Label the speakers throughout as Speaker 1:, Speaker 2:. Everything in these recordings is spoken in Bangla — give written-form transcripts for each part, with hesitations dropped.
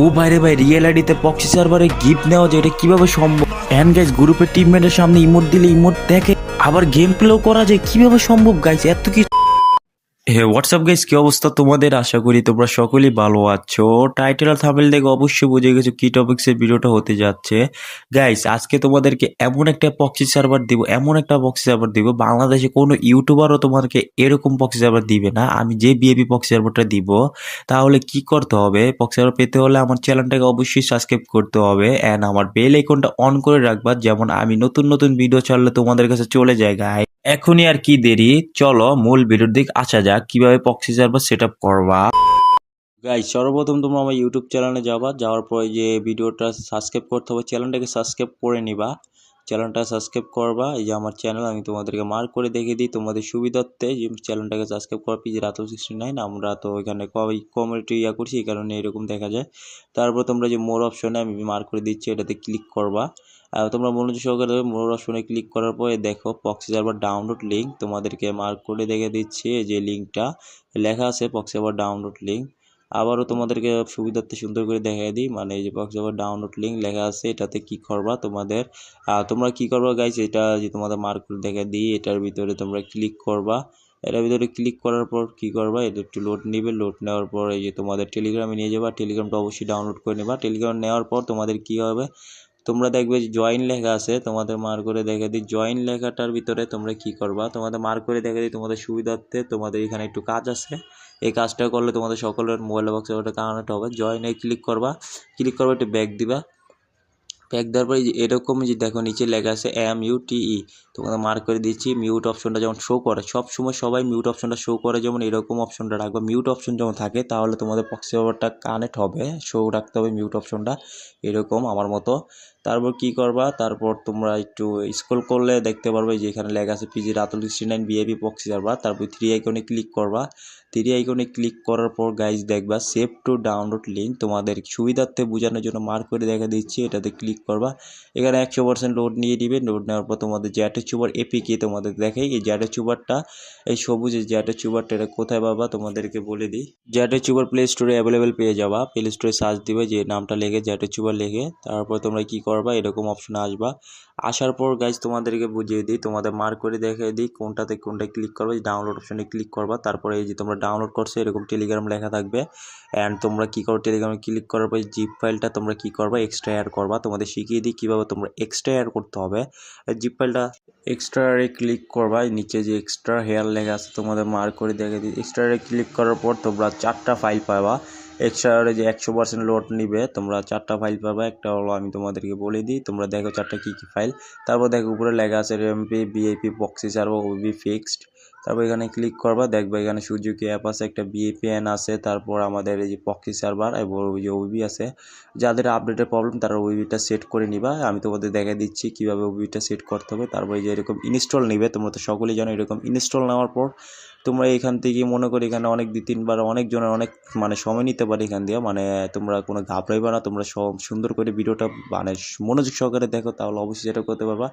Speaker 1: ও বাইরে ভাই রিয়েল আইডিতে পক্সি সার্ভারে গিফট নেওয়া যায়, এটা কিভাবে সম্ভব? এন্ড গাইস, গ্রুপের টিমমেটের সামনে ইমোট দিলে ইমোট দেখে, আবার গেম প্লেও করা যায়, কিভাবে সম্ভব গাইস? এত কি হোয়াটসঅ্যাপ গাইস, কি অবস্থা তোমাদের? আশা করি তোমরা সকলেই ভালো আছো। টাইটেল আর থাম্বনেল দেখে অবশ্যই বুঝে গেছো কি টপিক্সের ভিডিওটা হতে যাচ্ছে। গাইস, আজকে তোমাদেরকে এমন একটা পক্সি সার্ভার দিব, এমন একটা পক্সি সার্ভার দিব, বাংলাদেশে কোনো ইউটিউবারও তোমাদেরকে এরকম পক্সি সার্ভার দিবে না। আমি যে বিএপি পক্সি সার্ভারটা দিব, তাহলে কি করতে হবে? পক্সি সার্ভার পেতে হলে আমার চ্যানেলটাকে অবশ্যই সাবস্ক্রাইব করতে হবে এন্ড আমার বেল আইকনটা অন করে রাখবা, যেমন আমি নতুন নতুন ভিডিও ছাড়লে তোমাদের কাছে চলে যায় গাইস। এখনই আর কি দেরি, চলো মূল ভিডিওর দিক আসা যাক, কিভাবে পক্সি সার্ভার সেট আপ করবা। গাইস, সর্বপ্রথম তোমরা আমার ইউটিউব চ্যানেলে যাবা, যাওয়ার পরে যে ভিডিওটা সাবস্ক্রাইব করতে হবে, চ্যানেলটাকে সাবস্ক্রাইব করে নিবা। চ্যানেলটা সাবস্ক্রাইব করবা, এই যে আমার চ্যানেল, আমি তোমাদেরকে মার্ক করে দেখিয়ে দিই তোমাদের সুবিধার্থে যে চ্যানেলটাকে সাবস্ক্রাইব করা। পিজি রাতুল69, আমরা তো এখানে কমিউনিটি করছি, এই কারণে এরকম দেখা যায়। তারপর তোমরা যে মোর অপশনে আমি মার্ক করে দিচ্ছি, এটাতে ক্লিক করবা। তোমরা মনোযোগ সহকারে মোর অপশনে ক্লিক করার পরে দেখো পক্সি সার্ভার ডাউনলোড লিঙ্ক, তোমাদেরকে মার্ক করে দেখে দিচ্ছি যে লিঙ্কটা লেখা আছে পক্সি সার্ভার ডাউনলোড লিঙ্ক। আবারও তোমাদেরকে সুবিধার্থে সুন্দর করে দেখাই দিই, মানে এই যে পক্সি সার্ভার ডাউনলোড লিঙ্ক লেখা আছে, এটাতে কি করবা তোমাদের, তোমরা কি করবা গাইস, এটা যে তোমাদের মার্ক করে দেখা দিই, এটার ভিতরে তোমরা ক্লিক করবা। এটার ভিতরে ক্লিক করার পর কি করবা, এটা একটু লোড নিবে, লোড নেওয়ার পর এই যে তোমাদের টেলিগ্রামে নিয়ে যাবা, টেলিগ্রামটা অবশ্যই ডাউনলোড করে নেবা। টেলিগ্রাম নেওয়ার পর তোমাদের কি হবে, তোমরা দেখবে যে জয়েন লেখা আছে, তোমাদের মার্ক করে দেখে দিই, জয়েন লেখাটার ভিতরে তোমরা কি করবা, তোমাদের মার্ক করে দেখে দিই তোমাদের সুবিধার্থে, তোমাদের এখানে একটু কাজ আছে, এই কাজটা করলে তোমাদের সকলের মোবাইল বক্সে ওটা কানেক্ট হবে। জয়েনে ক্লিক করবা, ক্লিক করবা, একটু ব্যাক দিবা। ব্যাক দেওয়ার পরে এরকম যে দেখো নিচে লেখা আছে MUTE, তোমাদের মার্ক করে দিচ্ছি। মিউট অপশনটা যেমন শো করে, সব সময় সবাই মিউট অপশনটা শো করে, যেমন এরকম অপশনটা রাখবা। মিউট অপশন যেমন থাকে, তাহলে তোমাদের পক্সি সার্ভারটা কানেক্ট হবে, শো রাখতে হবে মিউট অপশনটা, এরকম আমার মতো। তারপর কি করবা, তারপর তোমরা একটু স্ক্রল করলে দেখতে পারবে যে এখানে লেখা আছে পিজি রাতুল69 বিএপি পক্সি সার্ভার। তারপর 3 আইকনে ক্লিক করবা। 3 আইকনে ক্লিক করার পর গাইজ দেখবা সেভ টু ডাউনলোড লিঙ্ক, তোমাদের সুবিধার্থে বোঝানোর জন্য মার্ক করে দেখা দিচ্ছি, এটাতে ক্লিক করবা। এখানে 100% লোড নিয়ে দিবে। লোড নেওয়ার পর তোমাদের জ্যাটের চুবার এপিকে তোমাদের দেখাই, এই জ্যাটের চুবারটা, এই সবুজ জ্যাটের চুবারটা এটা কোথায় পাবা তোমাদেরকে বলে দিই। জ্যাটের চুবার প্লে স্টোরে অ্যাভেলেবেল পেয়ে যাবা, প্লে স্টোরে সার্চ দিবে যে নামটা লেগে জ্যাটের চুবার লেগে, তারপর তোমরা কি করবা, এরকম অপশনে আসবা। আসার পর গাইজ তোমাদেরকে বুঝিয়ে দিই, তোমাদের মার্ক করে দেখিয়ে দিই কোনটাতে কোনটা ক্লিক করবে। ডাউনলোড অপশনে ক্লিক করবা, তারপরে এই যে তোমরা ডাউনলোড করছো এরকম টেলিগ্রাম লেখা থাকবে। অ্যান্ড তোমরা কি করো, টেলিগ্রামে ক্লিক করার পর জিপ ফাইলটা তোমরা কি করবা, এক্সট্রা অ্যাড করবা। তোমাদের শিখিয়ে দিই কীভাবে তোমরা এক্সট্রা অ্যাড করতে হবে। জিপ ফাইলটা এক্সট্রা ক্লিক করবা, নিচে যে এক্সট্রা হেয়ার লেখা আছে তোমাদের মার্ক করে দেখে দিই। এক্সট্রা ক্লিক করার পর তোমরা 4টা ফাইল পাবা। এক্সট্রা যে 100% লোড নিবে, তোমরা 4টা ফাইল পাবা। একটা হলো আমি তোমাদেরকে বলে দিই, তোমরা দেখো 4টা কী কী ফাইল। তারপর দেখো উপরে লেখা আছে রেমপি বিএপি পক্সি সার্ভার ওবি ফিক্সড। তারপর এখানে ক্লিক করবা, দেখবে এখানে সুজুকি অ্যাপ আছে, একটা বিএপিএন আছে, তারপর আমাদের এই যে পক্সি সার্ভার এবং ওই যে ওবি আছে। যাদের আপডেটের প্রবলেম তারা ওবিটা সেট করে নিবা। আমি তোমাদের দেখা দিচ্ছি কীভাবে ওবিটা সেট করতে হবে। তারপরে যে এরকম ইনস্টল নিবে, তোমরা তো সকলেই জানো, এরকম ইনস্টল নেওয়ার পর তোমরা এখান থেকে মনে করি এখানে অনেক 2-3বার অনেকজনের অনেক মানে সময় নিতে পারে এখান দিয়ে, মানে তোমরা কোনো ঘাবড়াইবা না, তোমরা সব সুন্দর করে ভিডিওটা মানে মনোযোগ সহকারে দেখো, তাহলে অবশ্যই সেটা করতে পারবা।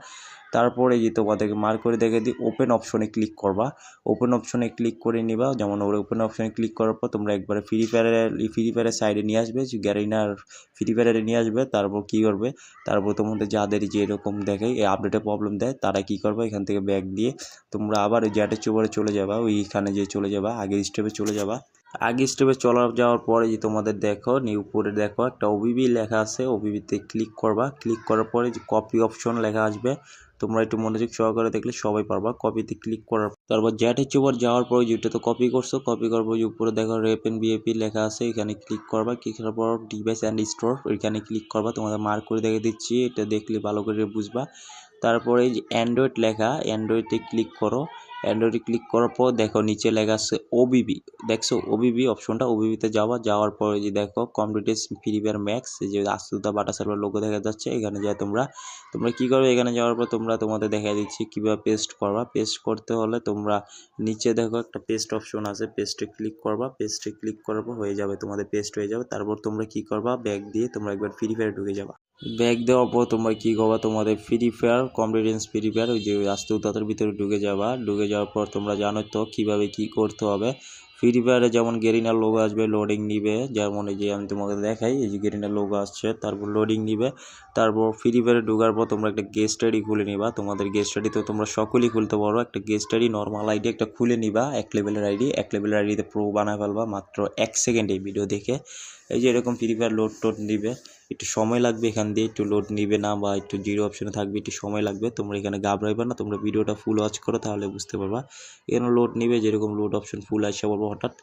Speaker 1: তারপরে যে তোমাদেরকে মার্ক করে দেখে দিই, ওপেন অপশনে ক্লিক করবা। ওপেন অপশনে ক্লিক করে নিবা, যেমন ওপেন অপশনে ক্লিক করার পর তোমরা একবারে ফ্রি ফায়ারের সাইডে নিয়ে আসবে, গ্যারিনার ফ্রি ফায়ারে নিয়ে আসবে। তারপর কী করবে, তারপর তোমাদের যাদের যে এরকম দেখে এই আপডেটে প্রবলেম দেয়, তারা কী করবে, এখান থেকে ব্যাক দিয়ে তোমরা আবার ওই জ্যাটের চোপরে চলে যাবা, ওইখানে যে চলে যাবা, আগের স্টেপে চলে যাবা। আগের স্টেপে যাওয়ার পরে যে তোমাদের দেখো উপরে দেখো একটা ওবিবি লেখা আছে, ওবিবিতে ক্লিক করবা। ক্লিক করার পরে যে কপি অপশন লেখা আসবে, তোমরা একটু মনোযোগ সহকারে দেখলে সবাই পারবা। কপিতে ক্লিক করার তারপর জ্যাটের চোপর যাওয়ার পরে যেটা তো কপি করছো, কপি করার পর যে উপরে দেখো রেপেন বিএপি লেখা আছে, এখানে ক্লিক করবা। ক্লিক করার পর ডিভাইস অ্যান্ড স্টোর ওইখানে ক্লিক করবা। তোমাদের মার্ক করে দেখে দিচ্ছি, এটা দেখলে ভালো করে বুঝবা। তারপরে এই যে অ্যান্ড্রয়েড লেখা, অ্যান্ড্রয়েডে ক্লিক করো। অ্যান্ড্রয়েডে ক্লিক করার পর দেখো নিচে লেখা আছে ওবিবি, দেখছো ওবিবি অপশনটা, ওবিবিতে যাওয়ার পরে যে দেখো কম্পিউটার ফ্রি ফায়ার ম্যাক্স, যে আস্তুতা বাটা সার্ভার লোগো দেখা যাচ্ছে, এখানে যায় তোমরা কী করবে, এখানে যাওয়ার পর তোমাদের দেখা দিচ্ছি কীভাবে পেস্ট করবা। পেস্ট করতে হলে তোমরা নিচে দেখো একটা পেস্ট অপশন আছে, পেস্টে ক্লিক করবা। পেস্টে ক্লিক করার পর হয়ে যাবে, তোমাদের পেস্ট হয়ে যাবে। তারপর তোমরা কী করবা, ব্যাক দিয়ে তোমরা একবার ফ্রি ফায়ারে ঢুকে যাবা। ব্যাক দেওয়ার পর তোমরা কী করবা, তোমাদের ফ্রি ফায়ার কম্পিউটেন্স ফ্রি ফায়ার ওই যে আস্তুতার ভিতরে ঢুকে যাবা। ঢুকে যাওয়ার পর তোমরা জানো তো কীভাবে কী করতে হবে। ফ্রি ফায়ারে যেমন গেরিনার লোগো আসবে, লোডিং নিবে, যেমন এই যে আমি তোমাকে দেখাই, এই যে গেরিনার লোগো আসছে, তারপর লোডিং নিবে। তারপর ফ্রি ফায়ারে ঢোকার পর তোমরা একটা গেস্ট আইডি খুলে নিবা। তোমাদের গেস্ট আইডি তো তোমরা সকলেই খুলতে পারো। একটা গেস্ট আইডি, নর্মাল আইডি একটা খুলে নিবা, 1 লেভেলের আইডি। 1 লেভেলের আইডিতে প্রো বানায় ফেলবা মাত্র 1 সেকেন্ডে ভিডিও দেখে। এই যে এরকম ফ্রি ফায়ার লোড টোড নিবে, একটু সময় লাগবে, এখান দিয়ে একটু লোড নিবে না বা একটু জিরো অপশনে থাকবে, একটু সময় লাগবে। তোমরা এখানে ঘাবড়াইবা না, তোমরা ভিডিওটা ফুল ওয়াচ করো তাহলে বুঝতে পারবা। এখানে লোড নিবে, যেরকম লোড অপশন ফুল আসে পড়বো হঠাৎ।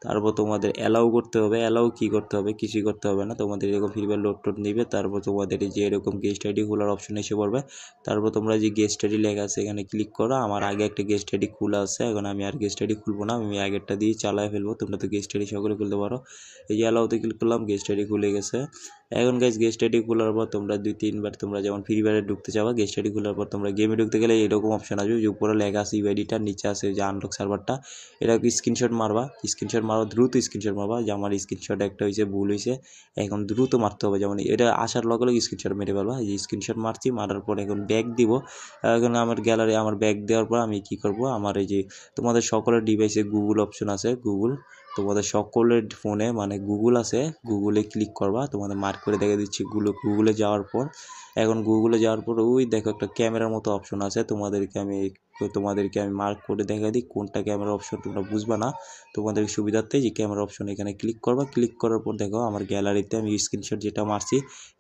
Speaker 1: তারপর তোমাদের অ্যালাউ করতে হবে। অ্যালাউ কী করতে হবে? কিছুই করতে হবে না, তোমাদের এরকম ফ্রি ফায়ার লোড টোড নিবে। তারপর তোমাদের এই যে এরকম গেস্ট আইডি খোলার অপশন এসে পড়বে। তারপর তোমরা যে গেস্ট আইডি লেখা আছে এখানে ক্লিক করো। আমার আগে একটা গেস্ট আইডি খোলা আছে, এখন আমি আর গেস্ট আইডি খুলবো না, আমি আগেরটা দিয়ে চালায় ফেলবো। তোমরা তো গেস্ট আইডি সকলে খুলতে পারো। এই যে অ্যালাউতে ক্লিক করলাম, গেস্ট আইডি খুলে গেছে। এখন গাইজ গেস্ট আইডি খোলার পর তোমরা 2-3 বার তোমরা যেমন ফ্রি ফায়ারে ঢুকতে যাবা, গেস্ট আইডি খোলার পর তোমরা গেমে ঢুকতে গেলে এরকম অপশন আসবে, যে উপরে লেখা আছে ইউআইডিটা, নিচে আছে যে আনলক সার্ভারটা। এটাকে স্ক্রিনশট মারবা, স্ক্রিনশট মারবা, দ্রুত স্ক্রিনশট মারবা, যে আমার স্ক্রিনশট একটা হয়েছে, ভুল হয়েছে, এখন দ্রুত মারতে হবে। যেমন এটা আসার লগে লগে স্ক্রিনশট মেরে ফেলবা। এই যে স্ক্রিনশট মারছি, মারার পর এখন ব্যাক দিব। এখন আমার গ্যালারি, আমার ব্যাক দেওয়ার পর আমি কি করব, আমার এই যে তোমাদের সকলের ডিভাইসে গুগল অপশন আছে, গুগল তোমাদের সকলের ফোনে মানে গুগল আছে, গুগলে ক্লিক করবা। তোমাদের মার্ক করে দেখে দিচ্ছি গুগলে যাওয়ার পর, এখন গুগলে যাওয়ার পর ওই দেখো একটা ক্যামেরার মতো অপশন আছে, তোমাদেরকে আমি মার্ক করে দেখা দিই কোনটা ক্যামেরা অপশন, তোমরা বুঝবা না, তোমাদের সুবিধার্থে যে ক্যামেরা অপশন এখানে ক্লিক করবা। ক্লিক করার পর দেখো আমার গ্যালারিতে আমি স্ক্রিনশট যেটা মারছি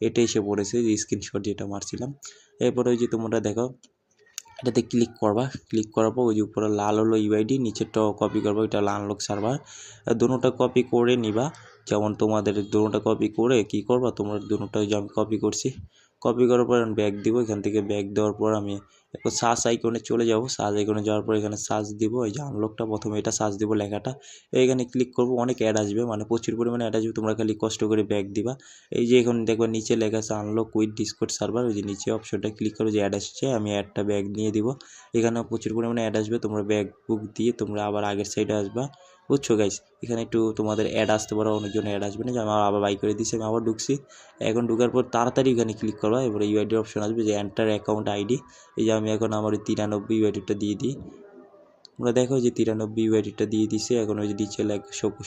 Speaker 1: এটা এসে পড়েছে, যে স্ক্রিনশট যেটা মারছিলাম। এরপরে ওই যে তোমরা দেখো এটাতে ক্লিক করবা। ক্লিক করার পর ওই যে উপরে লাল হলো ইউআইডি, নিচেরটাও কপি করবো, এটা আনলক সার্ভার। দুটোটা কপি করে নিবা। যেমন তোমাদের দুটোটা কপি করে কি করবা, তোমরা দুটোটা যে আমি কপি করছি, কপি করার পর আমি ব্যাক দিব। এখান থেকে ব্যাক দেওয়ার পর আমি একটু সার্চ আইকনে চলে যাব। সার্চ আইকনে যাওয়ার পর এখানে সার্চ দিব, এই যে আনলকটা প্রথমে এটা সার্চ দিব লেখাটা, এখানে ক্লিক করবো। অনেক অ্যাড আসবে, মানে প্রচুর পরিমাণে অ্যাড আসবে, তোমরা খালি কষ্ট করে ব্যাক দিবা। এই যে এখন দেখবা নিচে লেখা আছে আনলক উইথ ডিসকর্ড সার্ভার, ওই যে নিচে অপশনটা ক্লিক করে যে অ্যাড আসছে, আমি অ্যাডটা ব্যাক নিয়ে দিব। এখানে প্রচুর পরিমাণে অ্যাড আসবে, তোমরা ব্যাক বুক দিয়ে তোমরা আবার আগের সাইডে আসবা, বুঝছো গাইস। এখানে একটু তোমাদের অ্যাড আসতে পারো, অনেকজন অ্যাড আসবে না, যে আমি আবার বাই করে দিচ্ছি, আমি আবার ঢুকছি। এখন ঢুকার পর তাড়াতাড়ি এখানে ক্লিক করবা। এবারে ইউআইডি অপশন আসবে, যে এন্টার অ্যাকাউন্ট আইডি, এই যে আমি এখন আমার 93 ইউআইডিটা দিয়ে দিই। তোমরা দেখো যে 93 ইউআইডিটা দিয়ে দিছে। এখন ওই যে নিচে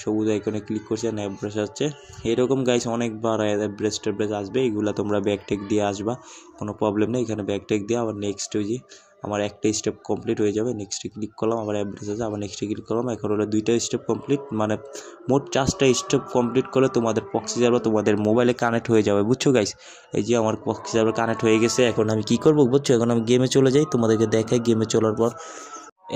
Speaker 1: সবুজ আইকনে ক্লিক করছে, অ্যাব্রেস আসছে। এরকম গাইস অনেকবার অ্যাব্রেস আসবে, এগুলো তোমরা ব্যাকটেক দিয়ে আসবা, কোনো প্রবলেম নেই। এখানে ব্যাকটেক দিয়ে আবার নেক্সট ওই যে আমার একটা স্টেপ কমপ্লিট হয়ে যাবে, নেক্সটে ক্লিক করলাম, আবার অ্যাব্রেস আছে, আবার নেক্সটে ক্লিক করলাম। এখন হলো 2টা স্টেপ কমপ্লিট, মানে মোট 4টা স্টেপ কমপ্লিট করলে তোমাদের প্রক্সি সার্ভার তোমাদের মোবাইলে কানেক্ট হয়ে যাবে, বুঝছো গাইস। এই যে আমার প্রক্সি সার্ভার কানেক্ট হয়ে গেছে। এখন আমি কি করবো বুঝছো, এখন আমি গেমে চলে যাই, তোমাদেরকে দেখাই গেমে চলার পর।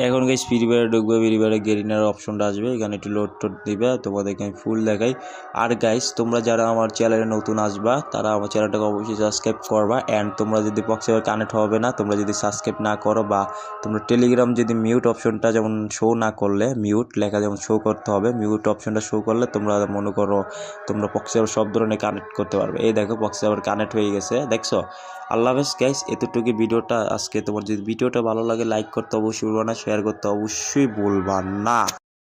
Speaker 1: এখন গাইস ফ্রি ফায়ারে ঢুকবে, ফ্রি ফায়ারে গেরিনার অপশনটা আসবে, এখানে একটু লোড টোড দিবে, তোমাদেরকে আমি ফুল দেখাই। আর গাইস তোমরা যারা আমার চ্যানেলে নতুন আসবা তারা আমার চ্যানেলটাকে অবশ্যই সাবস্ক্রাইব করবা। অ্যান্ড তোমরা যদি প্রক্সি সার্ভার কানেক্ট হবে না, তোমরা যদি সাবস্ক্রাইব না করো, বা তোমরা টেলিগ্রাম যদি মিউট অপশনটা যেমন শো না করলে, মিউট লেখা যেমন শো করতে হবে, মিউট অপশনটা শো করলে তোমরা মনে করো তোমরা প্রক্সি সার্ভার সব ধরনের কানেক্ট করতে পারবে। এই দেখো প্রক্সি সার্ভার কানেক্ট হয়ে গেছে, দেখছো। আল্লাহ হাফেজ গাইস, এতটুকু ভিডিওটা আজকে। তোমার যদি ভিডিওটা ভালো লাগে লাইক করতে অবশ্যই ভুলবা না, শেয়ার করতে অবশ্যই ভুলবা না।